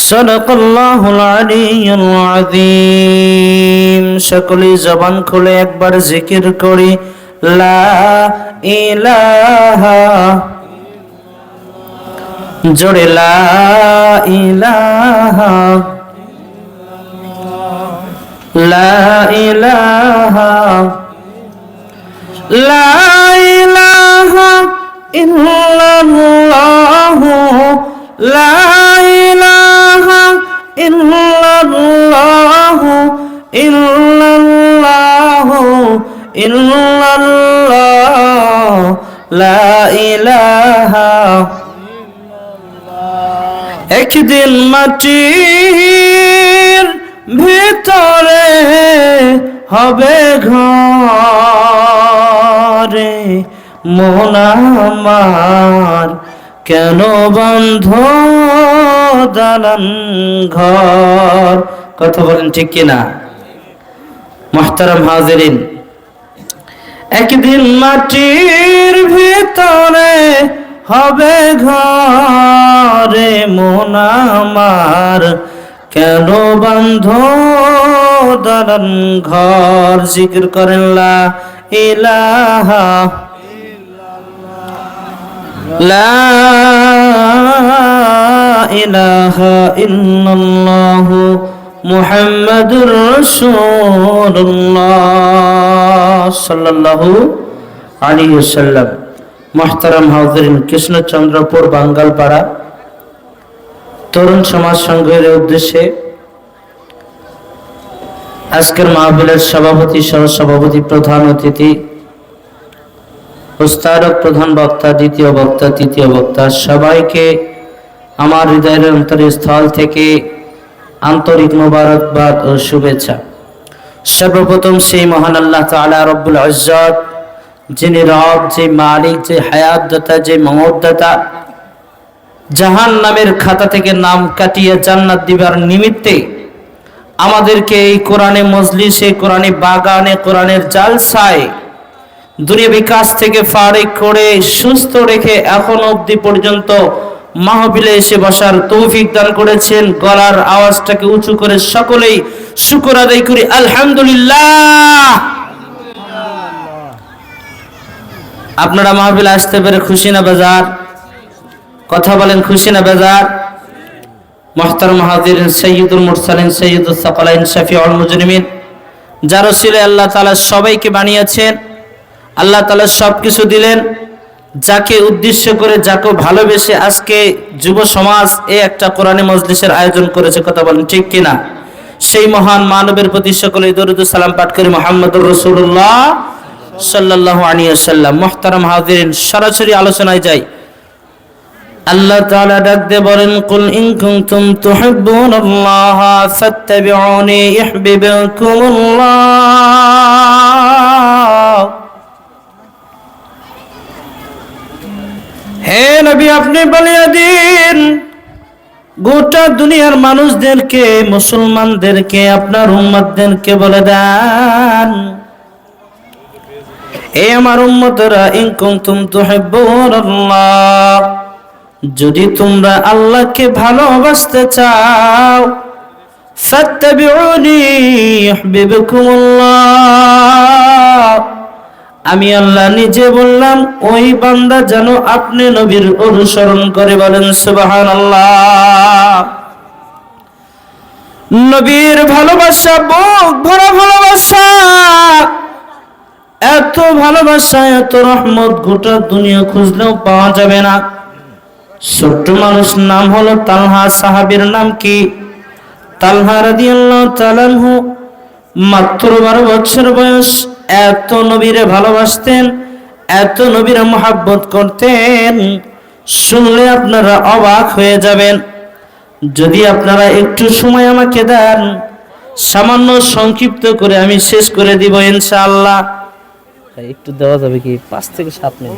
সাদাকাল্লাহুল আলিয়্যুল আযীম। সকলে জবান খুলে একবার জিকির করি, লা ইলাহা, জোরে লা ইলাহা, লা ইলাহা, লা ইলাহা ইল্লাল্লাহু, লা ইলাহা ইল্লাল্লাহু, ইল্লাল্লাহু ইল্লাল্লাহ, লা ইলাহা। একদিন মাটির ভিতরে হবে ঘরে, মন আমার কেন বন্ধ দালান ঘর। কথা বলেন ঠিক কিনা? মুহতারাম হাজিরিন, একদিন মাটির ভিতরে হবে ঘরে, মন আমার কেন বন্ধ দালান ঘর। জিকির করেন লা ইলাহা, লা ইলাহা ইল্লাল্লাহু মুহাম্মাদুর রাসূলুল্লাহ সাল্লাল্লাহু আলাইহি ওয়াসাল্লাম। মুহতারাম হাজিরিন, কৃষ্ণচন্দ্রপুর বাঙ্গালপাড়া তরুণ সমাজ সংঘের উদ্দেশ্যে আজকের মাহফিলের সভাপতি, সহসভাপতি, প্রধান অতিথি, প্রস্তারক, প্রধান বক্তা, দ্বিতীয় বক্তা, তৃতীয় বক্তা, সবাইকে আমার হৃদয়ের অন্তরস্থল থেকে আন্তরিক মোবারকবাদ ও শুভেচ্ছা। সর্বপ্রথম সেই মহান আল্লাহ তাআলা রব্বুল ইজ্জত, যিনি রব, যে মালিক, যে হায়াত দাতা, যে মওত দাতা, জাহান্নামের খাতা থেকে নাম কাটিয়ে জান্নাত দিবার নিমিত্তে আমাদেরকে এই কোরআনে মজলিসে, কোরআনে বাগানে, কোরআনের জালসায় দুনিয়া বিকাশ থেকে ফারিক করে সুস্থ রেখে এখন অবধি পর্যন্ত মাহফিলে এসে বসার তৌফিক দান করেছেন। গলার আওয়াজটাকে উঁচু করে সকলেই শুকর আদায় করি, আলহামদুলিল্লাহ। আপনারা মাহফিলে আসতে পেরে খুশি না বেজার? কথা বলেন, খুশি না বেজার? মুহতারাম হাজিরিন, সাইয়্যিদুল মুরসালিন, সাইয়্যিদুস সাকালাইন, শাফিউল মুজরিমিন, যার ওসিলে আল্লাহ তাআলা সবাইকে বানিয়েছেন, আল্লাহ তাআলা সবকিছু দিলেন, যাকে উদ্দেশ্য করে, যাকে ভালোবেসে আজকে যুব সমাজ এই একটা কোরআনী মজলিসের আয়োজন করেছে। কথা বলেন ঠিক কিনা? সেই মহান মানবের প্রতি সকলেই দরুদ ও সালাম পাঠ করি, মুহাম্মদুর রাসূলুল্লাহ সাল্লাল্লাহু আলাইহি ওয়াসাল্লাম। মুহতারাম হাজিরিন, সরাসরি আলোচনায় যাই। আল্লাহ তাআলা ডাক দিয়ে বলেন, কুল ইন কুনতুম তুহিব্বুনাল্লাহ ফাত্তাবিউনি ইউহিব্বুকুমুল্লাহ। হে নবী, আপনি বলিয়ে দিন গোটা দুনিয়ার মানুষদেরকে, মুসলমানদেরকে, আপনার উম্মতদেরকে বলে দেন, হে আমার উম্মতরা, ইন কুনতুম তুহিব্বুনাল্লাহ, যদি তোমরা আল্লাহকে ভালোবাসতে চাও, ফাত্তাবিউনি ইউহিব্বুকুমুল্লাহ, আমি আল্লাহ নিজে বললাম ওই বান্দা যেন আপনি নবীর অনুসরণ করে। বলেন সুবহানাল্লাহ। নবীর ভালোবাসা বুক ভরা ভালোবাসা, এত ভালোবাসা, এত রহমত গোটা দুনিয়া খুঁজলেও পাওয়া যাবে না। ছোট্ট মানুষ, নাম হলো তালহা। সাহাবীর নাম কি? তালহা রাদিয়াল্লাহু তাআলা আনহু। মাত্র 12 বছর বয়স, এত নবীরে ভালোবাসতেন, এত নবীরে মহব্বত করতেন, শুনলে আপনারা অবাক হয়ে যাবেন। যদি আপনারা একটু সময় আমাকে দেন, সামান্য সংক্ষিপ্ত করে আমি শেষ করে দিব ইনশাআল্লাহ। একটু দেওয়া যাবে কি? 5 থেকে 7 মিনিট।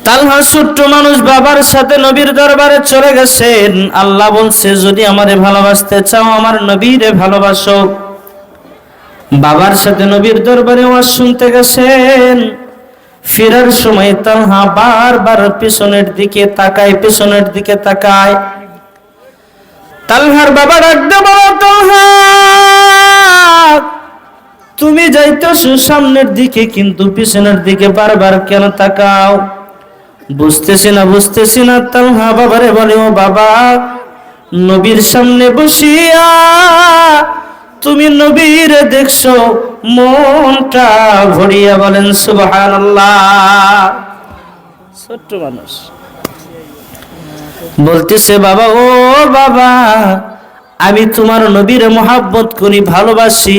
তালহা ছোট্ট মানুষ, বাবার সাথে নবীর দরবারে চলে গেছেন। আল্লাহ বলছে, যদি আমারে ভালোবাসতে চাও, আমার নবীরে ভালোবাসো। বাবার সাথে নবীর দরবারে ওয়াজ শুনতে গেছেন। ফেরার সময় তালহা বারবার পেছনের দিকে তাকায়। তালহার বাবা ডাকতে বলো, তালহা তুমি যাইতেছো সামনের দিকে, কিন্তু পিছনের দিকে বারবার কেন তাকাও? বুঝতেছি না। তালহা বাবারে বলে, ও বাবা, নবীর সামনে বসিয়া তুমি নবীর দেখছো, মনটা ভরিয়া বলেন সুবহানাল্লাহ। ছোট্ট মানুষ বলতেছে, বাবা ও বাবা, আমি তোমার নবীর মহাব্বত করি, ভালোবাসি।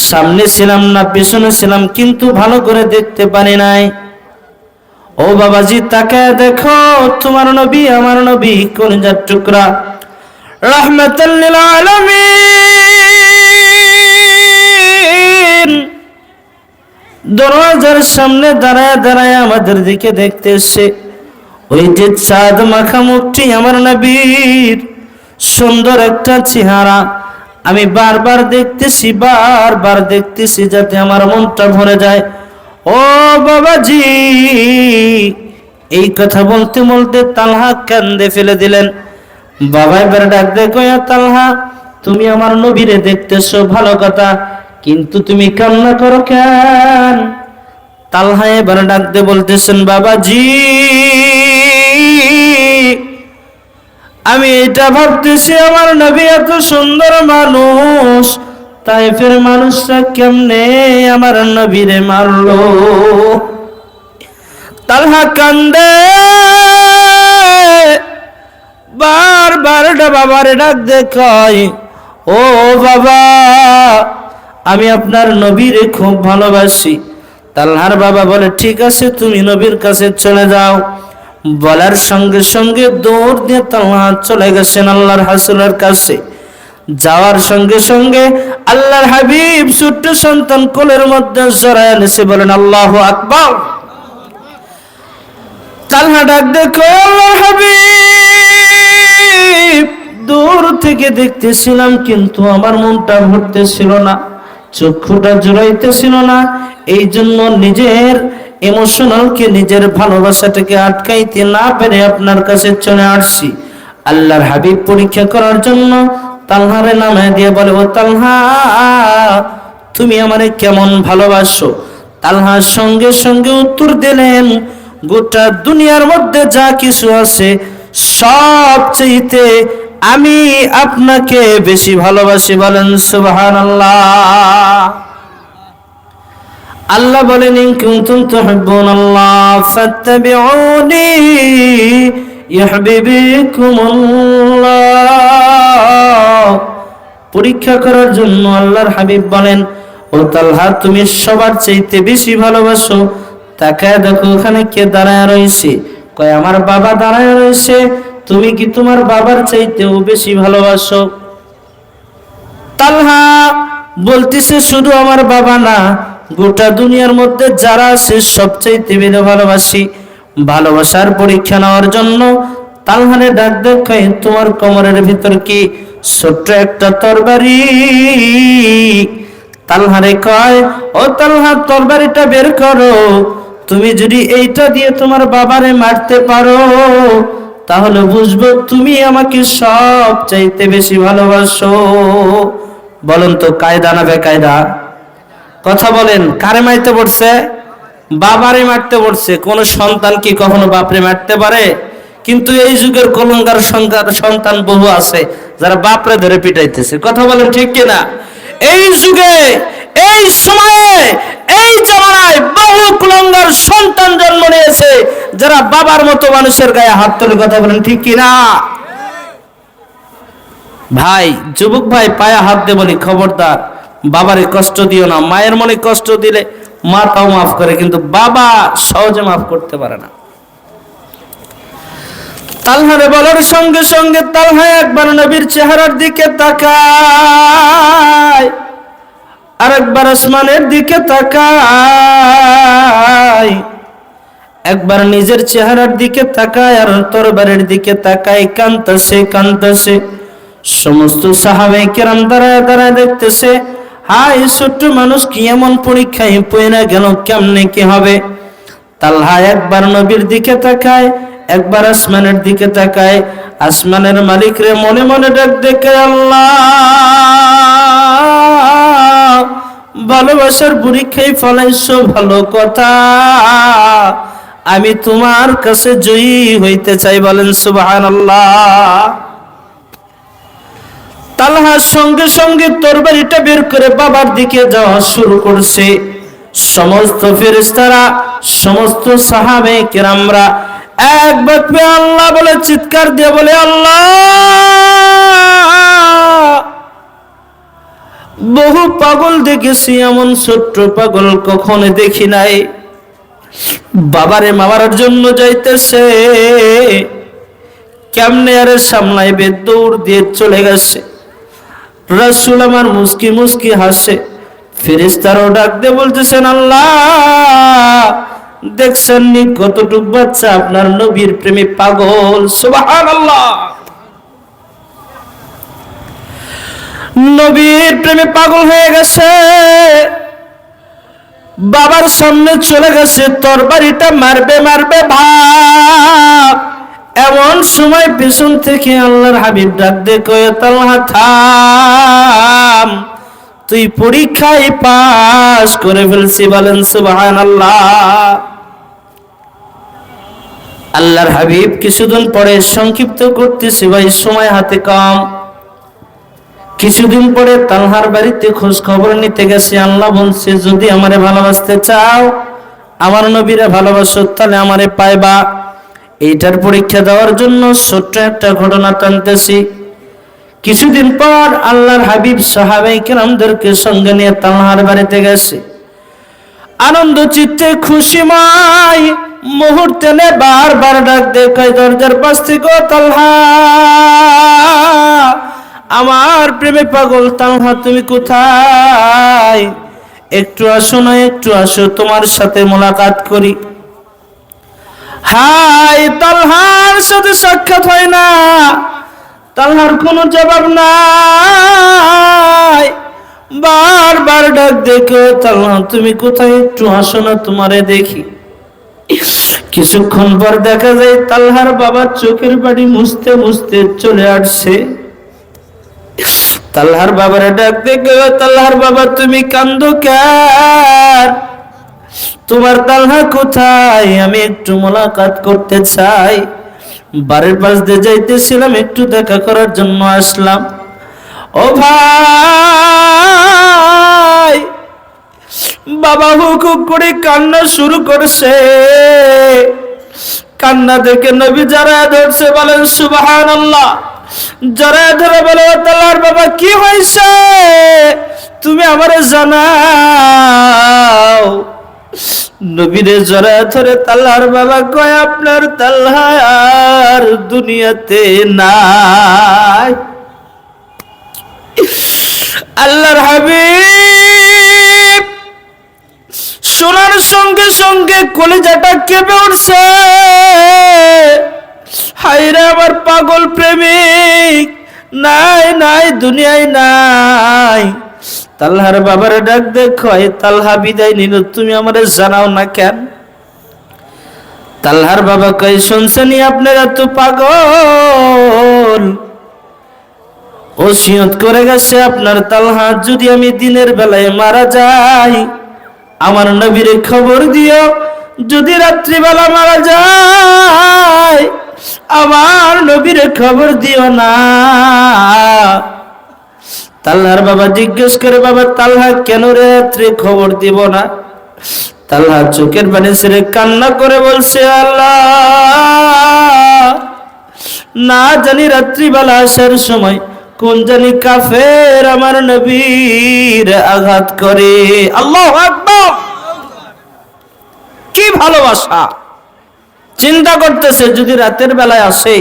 সামনে ছিলাম না পেছনে ছিলাম, কিন্তু ভালো করে দেখতে পারি নাই। ও বাবাজি, তাকায় দেখো, তোমার নবী আমার নবী, কলিজার টুকরা, রাহমাতাল লিল আলামিন, দরওয়াজার সামনে দাঁড়ায় আমাদের দিকে দেখতেছে। ওই যে চাঁদ মাখা মুখটি আমার নবীর, সুন্দর একটা চেহারা, আমি বারবার দেখতেছি যাতে আমার মনটা ভরে যায়। ও বাবাজি, এই কথা বলতে বলতে তালহা কান্দে ফেলে দিলেন। বাবা এবার ডাক দেখো, তালহা তুমি আমার নবীরে দেখতেছো, ভালো কথা, কিন্তু তুমি কান্না করো কেন? তালহা এবার ডাক দিয়ে বলতেছেন, বাবাজি আমি এটা ভাবতেছি, আমার নবী এত সুন্দর মানুষ, তাইফের মানুষরা কেমনে আমার নবীরে মারলো? তালহা কান্দে, বারবার বাবারে ডাক দেখায়, ও বাবা আমি আপনার নবীরে খুব ভালোবাসি। তালহার বাবা বলে, ঠিক আছে তুমি নবীর কাছে চলে যাও। বলার সঙ্গে সঙ্গে দৌড় দিয়ে তালহা চলে গেছেন আল্লাহর রাসূলের কাছে। যাওয়ার সঙ্গে সঙ্গে আল্লাহর হাবিব ছোট্ট সন্তান কোলের মধ্যে জড়ায় এনেছে, বলেন আল্লাহু আকবার। তালহা ডাক দেখো, আল্লাহর হাবিব দূর থেকে দেখতেছিলাম, কিন্তু আমার মনটা ভরতেছিল না, চক্ষুটা জোড়াইতেছিল না। এই জন্য নিজের ইমোশনালকে, নিজের ভালোবাসাটাকে আটকাইতে না পেরে আপনার কাছে চলে আসছি। আল্লাহর হাবিব পরীক্ষা করার জন্য তালহারে নামে দিয়ে বলে, ও তালহা তুমি আমারে কেমন ভালোবাসো? তালহার সঙ্গে সঙ্গে উত্তর দিলেন, গোটা দুনিয়ার মধ্যে যা কিছু আছে সবচেয়ে আমি আপনাকে বেশি ভালোবাসি, বলেন সুবহানাল্লাহ। আল্লাহ বলেন, ইন কুনতুম তুহিব্বুনাল্লাহ ফাত্তাবিউনি ইউহিব্বুকুমুল্লাহ। পরীক্ষা করার জন্য আল্লাহর হাবিব বলেন, ও তালহা তুমি সবার চাইতে বেশি ভালোবাসো। তাকায় দেখো ওখানে কে দাঁড়ায় রয়েছে? কয় আমার বাবা দাঁড়ায় রয়েছে। তুমি কি তোমার বাবার চাইতেও বেশি ভালোবাসো? তালহা বলতেছে, শুধু আমার বাবা না, গোটা দুনিয়ার মধ্যে যারা আছে সবচাইতে বেশি ভালোবাসি। ভালোবাসার পরীক্ষা নেওয়ার জন্য তালহারে ডাক দেখায়, তোমার কোমরের ভিতর কি ছোট্ট একটা তরবারি? তালহারে কয়, ও তালহা তরবারিটা বের করো, তুমি যদি এইটা দিয়ে তোমার বাবারে মারতে পারো তাহলে বুঝবো তুমি আমাকে সব চাইতে বেশি ভালোবাসো। বলেন তো কায়দা না বেকায়দা? কথা বলেন, কারে মারতে পড়ছে? বাবারে মারতে পড়ছে। কোন সন্তান কি কখনো বাপরে মারতে পারে? কিন্তু এই যুগের কলঙ্কার সন্তান বহু আছে যারা বাপরে ধরে পিটাইতেছে। কথা বলেন ঠিক কিনা? এই যুগে, এই সময়ে, এই জামানায় বহু কুলঙ্গার সন্তান জন্ম নিয়েছে যারা বাবার মতো মানুষের গায়ে হাত তুলে। কথা বলেন ঠিক কিনা? ভাই, যুবক ভাই, পায়ে হাত দিয়ে বলি, খবরদার বাবারে কষ্ট দিও না। মায়ের মনে কষ্ট দিলে মা তাও মাফ করে, কিন্তু বাবা সহজে মাফ করতে পারে না। তালহারে বলার সঙ্গে সঙ্গে তালহা একবার নবীর চেহারার দিকে তাকায়, আরেকবার আসমানের দিকে তাকায়, একবার নিজের চেহারার দিকে তাকায় আর তরবারের দিকে তাকায়। কাঁদতেছে। সমস্ত সাহাবায়ে কেরাম দাঁড়ায় দেখতেছে, হায় ছোট্ট মানুষ কি এমন পরীক্ষায় পড়ে না গেল, কেমনে কি হবে? তালহা একবার নবীর দিকে তাকায়, একবার আসমানের দিকে তাকায়। আসমানের মালিক রে মনে মনে ডাক দেখে, আল্লাহ, ভালোবাসার পরীক্ষায় ফলাইছো, ভালো কথা, আমি তোমার কাছে জয়ী হইতে চাই। বলেন সুবহানাল্লাহ। তালহা সঙ্গে সঙ্গে তরবারিটা বের করে বাবার দিকে যাওয়া শুরু করছে। সমস্ত ফেরেশতারা, সমস্ত সাহাবে কেরামরা এক বাক্যে আল্লাহ বলে চিৎকার দিয়ে বলে, আল্লাহ, বহু পাগল দেখেছি, এমন ছোট্ট পাগল কখনো দেখি নাই। বাবারে মারার জন্য যাইতেছে, কেমনে আরে সামলাইবে, দৌড় দিয়ে চলে গেছে। রাসূল আমার মুস্কি মুস্কি হাসে। ফেরেশতারাও ডাক দিয়ে বলতেছেন, আল্লাহ, দেখছেন নি কতটুক বাচ্চা আপনার নবীর প্রেমে পাগল। সুবহানাল্লাহ। নবীর প্রেমে পাগল হয়ে গেছে, বাবার সামনে চলে গেছে, তরবারিটা মারবে মারবে ভাব। এমন সময় পিছন থেকে আল্লাহর হাবিব ডাক দিয়ে কয়, তালহা থাম, তুই পরীক্ষায় পাস করে ফেলছি। বলেন সুবহানাল্লাহ। আল্লাহর হাবিব কিছুদিন পরে, সংক্ষিপ্ত করতেছি ভাই, সময় হাতে কম, কিছুদিন পরে তালহার বাড়িতে খোঁজ খবর নিতে গেছে। আল্লাহ বলছে, যদি আমারে ভালোবাসতে চাও, আমার নবীরে ভালোবাসো, তাহলে আমারে পাইবা। এইটার পরীক্ষা দেওয়ার জন্য ছোট্ট একটা ঘটনা টানতেছি। কিছুদিন পর আল্লাহর হাবিব সাহাবায়ে কেরামদেরকে সঙ্গে নিয়ে তালহার বাড়িতে গেছে। আনন্দ চিত্তে খুশিময় মুহূর্তে নে বারবার ডাক দেখায় দরজার পাশ থেকে, তালহা, আমার প্রেমে পাগল তালহা, তুমি কোথায়? একটু আসো না, একটু আসো, তোমার সাথে মোলাকাত করি। হাই, তালহার সাথে সাক্ষাৎ হয় না, তালহার কোনো জবাব নাই। বারবার ডাক দেখো, তালহা তুমি কোথায়? একটু আসো না, তোমারে দেখি। কিছুক্ষণ পর দেখা যায় তালহার বাবা চোখের পানি মুছতে মুছতে চলে আসছে। তালহার বাবারে ডাক দেখো, তালহার বাবা তুমি কান্দো কেন? তোমার তালহা কোথায়? আমি একটু মোলাকাত করতে চাই। বাড়ির পাশ দিয়ে যাইতেছিলাম, একটু দেখা করার জন্য আসলাম। ও ভাই, বাবা হুকুক করে কান্না শুরু করছে। কান্না দেখে নবী জড়ায় ধরছে। বলেন সুবহানাল্লাহ। জড়ায় ধরে বলে, ও তালহার বাবা, কি হয়েছে? তুমি আমারে জানাও। নবীরে জড়ায় ধরে তালহার বাবা কয়, আপনার তালহা আর দুনিয়াতে নাই। আল্লাহর হাবিব শোনার সঙ্গে সঙ্গে কলিজাটা কেঁপে উঠছে। হায়রে আমার পাগল প্রেমিক, নাই নাই, দুনিয়ায় নাই। তালহার বাবার ডাক দেখো, তালহা বিদায় নিল, তুমি আমারে জানাও না কেন? তালহার বাবা কই, শুনছেনি আপনারা তো পাগল, ওসিয়ত করে গেছে আপনার তালহা, যদি আমি দিনের বেলায় মারা যাই, আমার নবীরে খবর দিও। যদি রাত্রিবেলা মারা যায়, আমার নবীরে খবর দিও না। তালহার বাবা জিজ্ঞেস করে, বাবা তালহা কেন রে রাত্রে খবর দিব না? তালহা চোখের পানি ছেড়ে কান্না করে বলছে, আল্লাহ, না জানি রাত্রিবেলা আসার সময় কোন জানি কাফের আমার নবীর আঘাত করে। আল্লাহু আকবার। কি ভালোবাসা! চিন্তা করতেছে, যদি রাতের বেলায় আসে,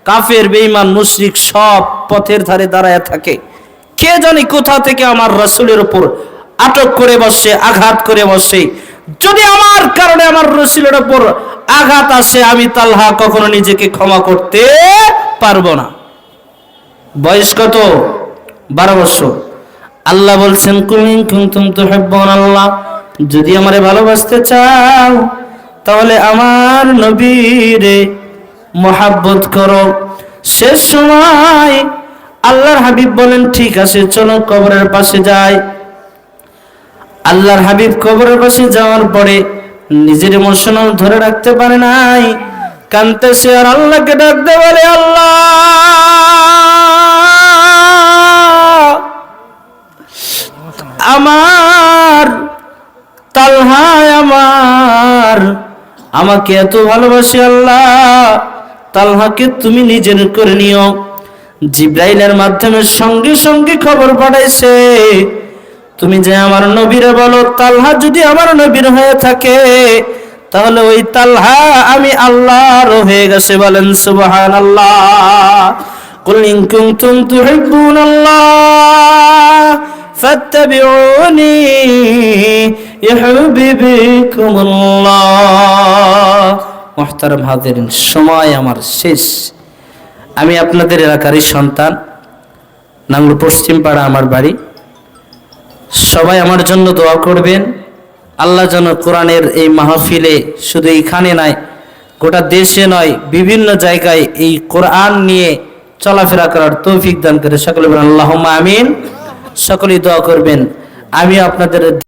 কাফের, বেঈমান, মুশরিক সব পথের ধারে দাঁড়ায় থাকে, কে জানি কোথা থেকে আমার রাসূলের উপর আটক করে বসে, আঘাত করে বসে। যদি আমার কারণে আমার রাসূলের উপর আঘাত আসে, আমি তালহা কখনো নিজেকে ক্ষমা করতে পারবো না। বয়স কত? 12 বছর। আল্লাহ বলছেন, কুল ইন কুনতুম তুহিব্বুনাল্লাহ, যদি আমারে ভালোবাসতে চাও, তাহলে আমার নবীরে মোহাব্বত করো। শেষ সময় আল্লাহর হাবিব বলেন, ঠিক আছে চলো কবরের পাশে যাই। আল্লাহর হাবিব কবরের পাশে যাওয়ার পরে নিজের ইমোশনাল ধরে রাখতে পারে নাই, কাঁদতেছে আর আল্লাহকে ডাকতে বলে, আল্লাহ আমার তালহা আমাকে এত ভালোবাসে, আল্লাহ তালহাকে তুমি নিজের করে নিও। জিব্রাইলের মাধ্যমে সঙ্গে সঙ্গে খবর পাঠাইছে, তুমি যে আমার নবীরে বলো তালহা যদি আমার নবীর হয়ে থাকে তাহলে ওই তালহা আমি আল্লাহর হয়ে গেছে। বলেন সুবহানাল্লাহ। কুল ইন কুনতুম তুহিব্বুনাল্লাহ ফাত্তাবিউনি ইউহিব্বুকুমুল্লাহ। মুহতারাম হাজিরিন, সময় আমার শেষ। আমি আপনাদের এলাকারই সন্তান, নাঙ্গল পশ্চিম পাড়া আমার বাড়ি। সবাই আমার জন্য দোয়া করবেন। আল্লাহ যেন কোরআনের এই মাহফিলে শুধু এইখানে নয়, গোটা দেশে নয়, বিভিন্ন জায়গায় এই কোরআন নিয়ে চলাফেরা করার তৌফিক দান করে। সকলে বলেন আল্লাহুম্মা আমিন। সকলেই দোয়া করবেন। আমি আপনাদের